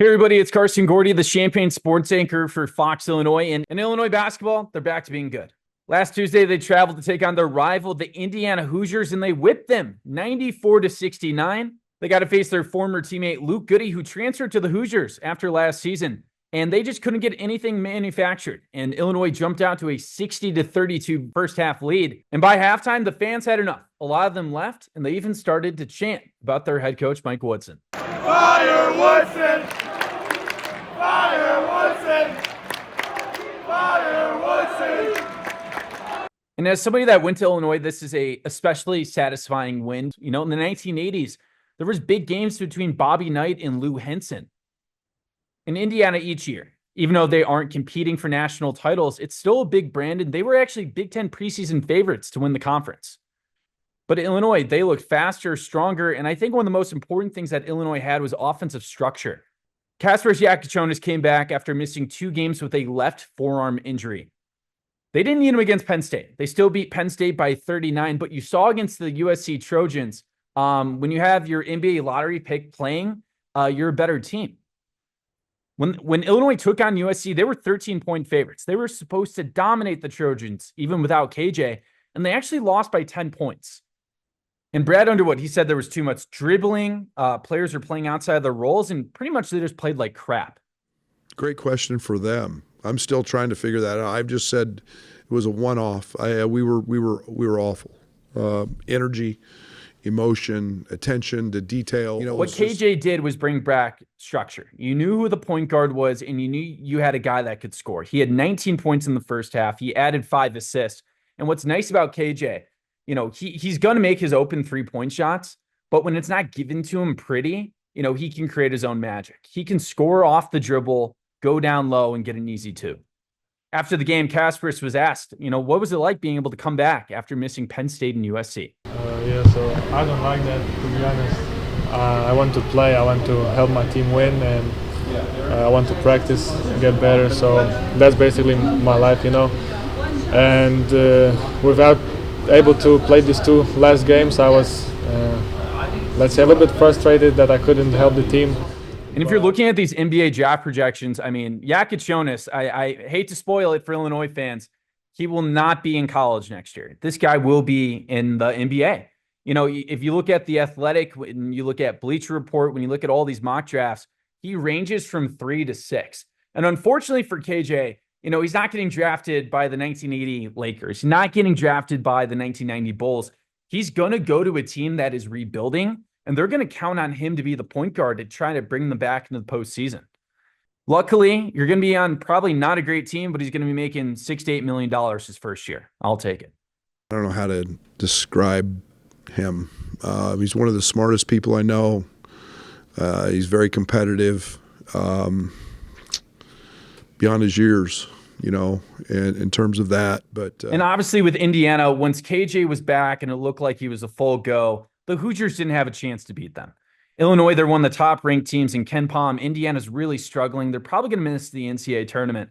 Hey everybody, it's Carson Gordy, the Champaign sports anchor for Fox Illinois. And in Illinois basketball, they're back to being good. Last Tuesday, they traveled to take on their rival, the Indiana Hoosiers, and they whipped them 94-69. They got to face their former teammate Luke Goody, who transferred to the Hoosiers after last season. And they just couldn't get anything manufactured. And Illinois jumped out to a 60-32 first half lead. And by halftime, the fans had enough. A lot of them left, and they even started to chant about their head coach, Mike Woodson. Fire Woodson! Fire Woodson! Fire Woodson! And as somebody that went to Illinois, this is a especially satisfying win. You know, in the 1980s, there was big games between Bobby Knight and Lou Henson. In Indiana each year, even though they aren't competing for national titles, it's still a big brand, and they were actually Big Ten preseason favorites to win the conference. But Illinois, they looked faster, stronger, and I think one of the most important things that Illinois had was offensive structure. Kasparas Jakučionis came back after missing 2 games with a left forearm injury. They didn't need him against Penn State. They still beat Penn State by 39, but you saw against the USC Trojans, when you have your NBA lottery pick playing, you're a better team. When Illinois took on USC, they were 13-point favorites. They were supposed to dominate the Trojans, even without KJ, and they actually lost by 10 points. And Brad Underwood, he said there was too much dribbling. Players are playing outside of their roles, and pretty much they just played like crap. Great question for them. I'm still trying to figure that out. I've just said it was a one-off. We were awful. Energy, emotion, attention to detail. You know, what KJ did was bring back structure. You knew who the point guard was, and you knew you had a guy that could score. He had 19 points in the first half. He added 5 assists. And what's nice about KJ, you know, he's going to make his open 3-point shots, but when it's not given to him pretty, you know, he can create his own magic. He can score off the dribble, go down low, and get an easy 2. After the game, Kasparas was asked, you know, what was it like being able to come back after missing Penn State and USC? So I don't like that, to be honest. I want to play, I want to help my team win, and I want to practice and get better. So that's basically my life, you know. And without able to play these 2 last games, I was, let's say, a little bit frustrated that I couldn't help the team. And if you're looking at these NBA draft projections, I mean, Jakučionis, I hate to spoil it for Illinois fans, he will not be in college next year. This guy will be in the NBA. You know, if you look at The Athletic, when you look at Bleacher Report, when you look at all these mock drafts, he ranges from 3 to 6. And unfortunately for KJ, you know, he's not getting drafted by the 1980 Lakers, not getting drafted by the 1990 Bulls. He's going to go to a team that is rebuilding, and they're going to count on him to be the point guard to try to bring them back into the postseason. Luckily, you're going to be on probably not a great team, but he's going to be making $6 to $8 million his first year. I'll take it. I don't know how to describe him. He's one of the smartest people I know. He's very competitive, beyond his years, you know, in terms of that. But and obviously with Indiana, once KJ was back and it looked like he was a full go, the Hoosiers didn't have a chance to beat them. Illinois, they're one of the top-ranked teams in Ken Pom. Indiana's really struggling. They're probably going to miss the NCAA tournament.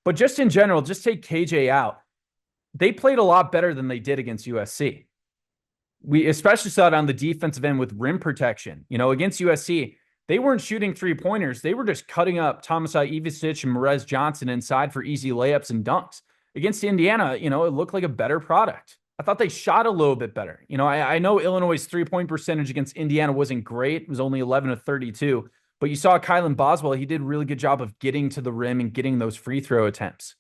But just in general, just take KJ out. They played a lot better than they did against USC. We especially saw it on the defensive end with rim protection. You know, against USC, they weren't shooting 3-pointers. They were just cutting up Tomasaj Ivicic and Merez Johnson inside for easy layups and dunks. Against Indiana, you know, it looked like a better product. I thought they shot a little bit better. You know, I know Illinois' 3-point percentage against Indiana wasn't great. It was only 11 of 32. But you saw Kylan Boswell. He did a really good job of getting to the rim and getting those free throw attempts.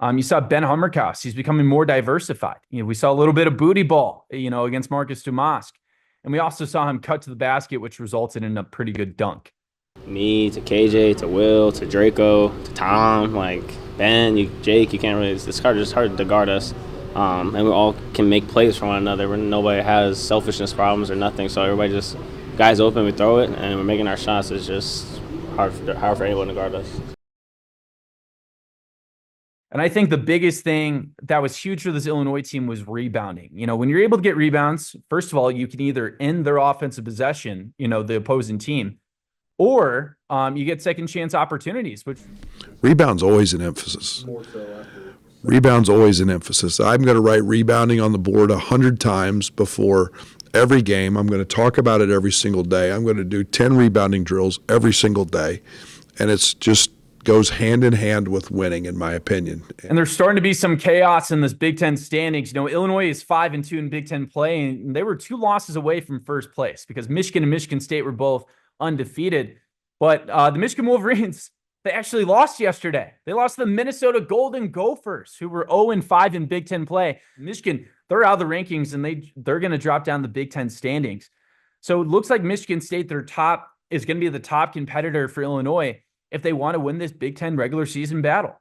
You saw Ben Hummerkaus. He's becoming more diversified. You know, we saw a little bit of booty ball, you know, against Marcus Dumask. And we also saw him cut to the basket, which resulted in a pretty good dunk. Me to KJ to Will to Draco to Tom, like Ben, Jake, you can't really, it's just hard to guard us. And we all can make plays for one another. Nobody has selfishness problems or nothing. So everybody just, guys open, we throw it, and we're making our shots. It's just hard for anyone to guard us. And I think the biggest thing that was huge for this Illinois team was rebounding. You know, when you're able to get rebounds, first of all, you can either end their offensive possession, you know, the opposing team, or you get second chance opportunities. Which rebound's always an emphasis. Rebound's always an emphasis. I'm going to write rebounding on the board 100 times before every game. I'm going to talk about it every single day. I'm going to do 10 rebounding drills every single day. and it's just goes hand in hand with winning, in my opinion. And there's starting to be some chaos in this Big Ten standings. Illinois is 5-2 in Big Ten play, and they were 2 losses away from first place because Michigan and Michigan State were both undefeated. But the Michigan Wolverines, they actually lost yesterday. They lost to the Minnesota Golden Gophers, who were 0-5 in Big Ten play. Michigan, they're out of the rankings, and they're going to drop down the Big Ten standings. So it looks like Michigan State, is going to be the top competitor for Illinois if they want to win this Big Ten regular season battle.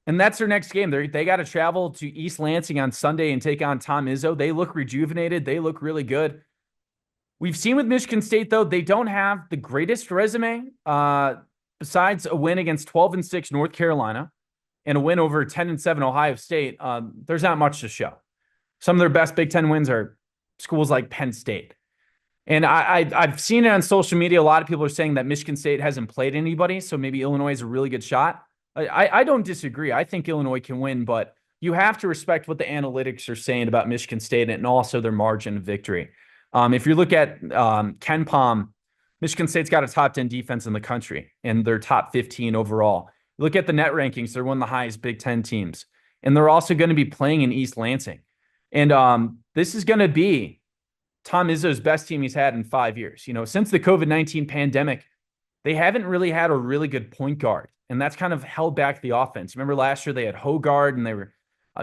And that's their next game. They got to travel to East Lansing on Sunday and take on Tom Izzo. They look rejuvenated. They look really good. We've seen with Michigan State, though, they don't have the greatest resume besides a win against 12-6 North Carolina and a win over 10-7 Ohio State. There's not much to show. Some of their best Big Ten wins are schools like Penn State. And I've seen it on social media. A lot of people are saying that Michigan State hasn't played anybody, so maybe Illinois is a really good shot. I don't disagree. I think Illinois can win, but you have to respect what the analytics are saying about Michigan State and also their margin of victory. If you look at Ken Pom, Michigan State's got a top 10 defense in the country, and they're top 15 overall. Look at the net rankings. They're one of the highest Big Ten teams. And they're also going to be playing in East Lansing. And this is going to be Tom Izzo's best team he's had in 5 years. Since the COVID-19 pandemic, they haven't really had a really good point guard, and that's kind of held back the offense. Remember last year they had Hogard, and they were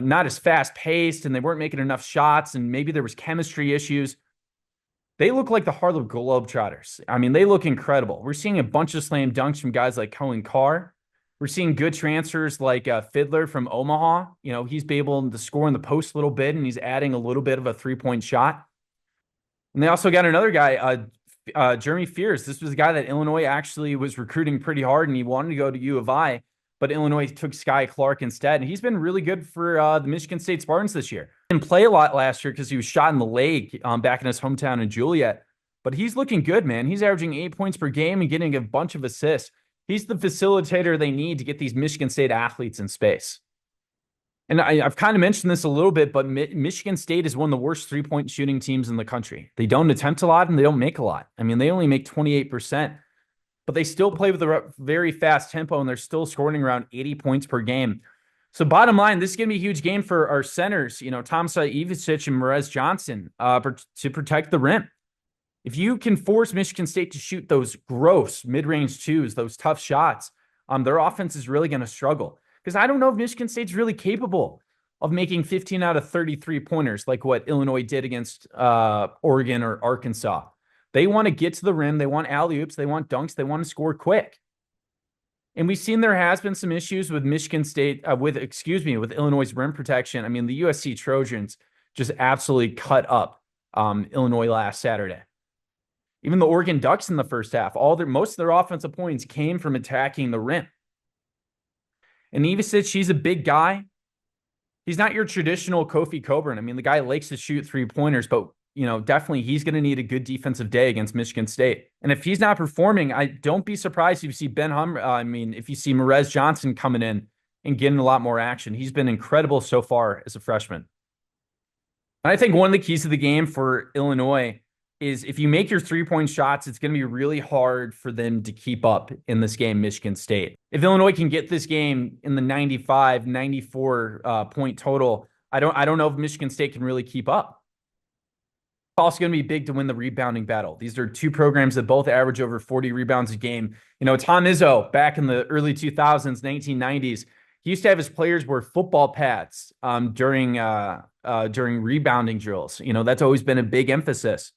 not as fast-paced, and they weren't making enough shots, and maybe there was chemistry issues. They look like the Harlem Globetrotters. I mean, they look incredible. We're seeing a bunch of slam dunks from guys like Cohen Carr. We're seeing good transfers like Fiddler from Omaha. He's been able to score in the post a little bit, and he's adding a little bit of a three-point shot. And they also got another guy, Jeremy Fears. This was a guy that Illinois actually was recruiting pretty hard, and he wanted to go to U of I, but Illinois took Sky Clark instead. And he's been really good for the Michigan State Spartans this year. Didn't play a lot last year because he was shot in the leg back in his hometown in Joliet. But he's looking good, man. He's averaging 8 points per game and getting a bunch of assists. He's the facilitator they need to get these Michigan State athletes in space. And I've kind of mentioned this a little bit, but Michigan State is one of the worst three-point shooting teams in the country. They don't attempt a lot, and they don't make a lot. I mean, they only make 28%, but they still play with a very fast tempo, and they're still scoring around 80 points per game. So bottom line, this is going to be a huge game for our centers, Tomsa Ivicic and Merez Johnson to protect the rim. If you can force Michigan State to shoot those gross mid-range twos, those tough shots, their offense is really going to struggle. Because I don't know if Michigan State's really capable of making 15 out of 33 pointers like what Illinois did against Oregon or Arkansas. They want to get to the rim. They want alley-oops. They want dunks. They want to score quick. And we've seen there has been some issues with Michigan State, with Illinois' rim protection. I mean, the USC Trojans just absolutely cut up Illinois last Saturday. Even the Oregon Ducks in the first half, most of their offensive points came from attacking the rim. And Ivicic, he's a big guy. He's not your traditional Kofi Coburn. I mean, the guy likes to shoot three-pointers, but, definitely he's going to need a good defensive day against Michigan State. And if he's not performing, don't be surprised if you see if you see Merez Johnson coming in and getting a lot more action. He's been incredible so far as a freshman. And I think one of the keys to the game for Illinois is if you make your three-point shots, it's going to be really hard for them to keep up in this game, Michigan State. If Illinois can get this game in the 95, 94 point total, I don't know if Michigan State can really keep up. It's also going to be big to win the rebounding battle. These are two programs that both average over 40 rebounds a game. Tom Izzo, back in the early 2000s, 1990s, he used to have his players wear football pads during rebounding drills. That's always been a big emphasis.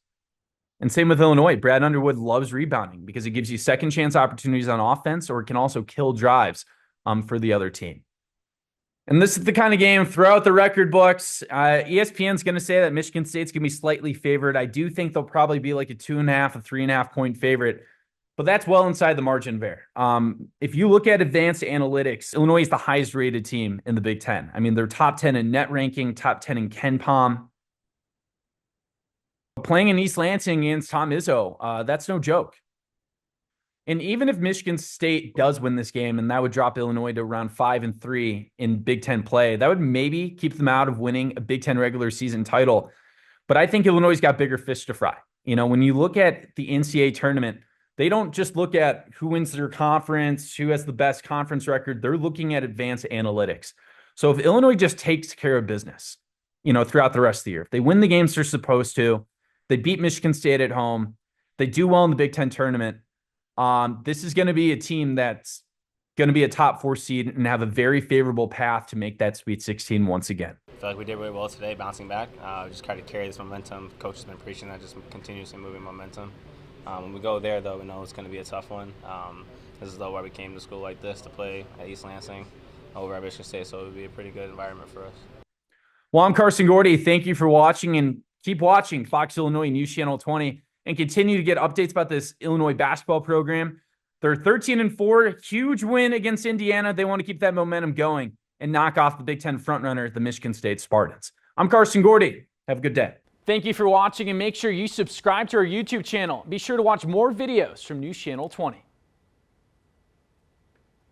And same with Illinois. Brad Underwood loves rebounding because it gives you second chance opportunities on offense, or it can also kill drives for the other team. And this is the kind of game throughout the record books. ESPN's going to say that Michigan State's going to be slightly favored. I do think they'll probably be like a 2.5, a 3.5 point favorite, but that's well inside the margin of error. If you look at advanced analytics, Illinois is the highest rated team in the Big Ten. I mean, they're top 10 in net ranking, top 10 in Ken Pom. Playing in East Lansing against Tom Izzo, that's no joke. And even if Michigan State does win this game, and that would drop Illinois to around 5-3 in Big Ten play, that would maybe keep them out of winning a Big Ten regular season title. But I think Illinois's got bigger fish to fry. When you look at the NCAA tournament, They don't just look at who wins their conference, who has the best conference record. They're looking at advanced analytics. So if Illinois just takes care of business, throughout the rest of the year, if they win the games they're supposed to, they beat Michigan State at home, they do well in the Big Ten tournament, this is going to be a team that's going to be a top 4 seed and have a very favorable path to make that Sweet 16 once again. I feel like we did really well today, bouncing back. Just try to carry this momentum. Coach has been preaching that, just continuously moving momentum. When we go there, though, we know it's going to be a tough one. This is why we came to school like this, to play at East Lansing over at Michigan State, so it would be a pretty good environment for us. Well, I'm Carson Gordy. Thank you for watching, and keep watching Fox Illinois News Channel 20 and continue to get updates about this Illinois basketball program. They're 13-4, huge win against Indiana. They want to keep that momentum going and knock off the Big Ten frontrunner, the Michigan State Spartans. I'm Carson Gordy. Have a good day. Thank you for watching, and make sure you subscribe to our YouTube channel. Be sure to watch more videos from News Channel 20.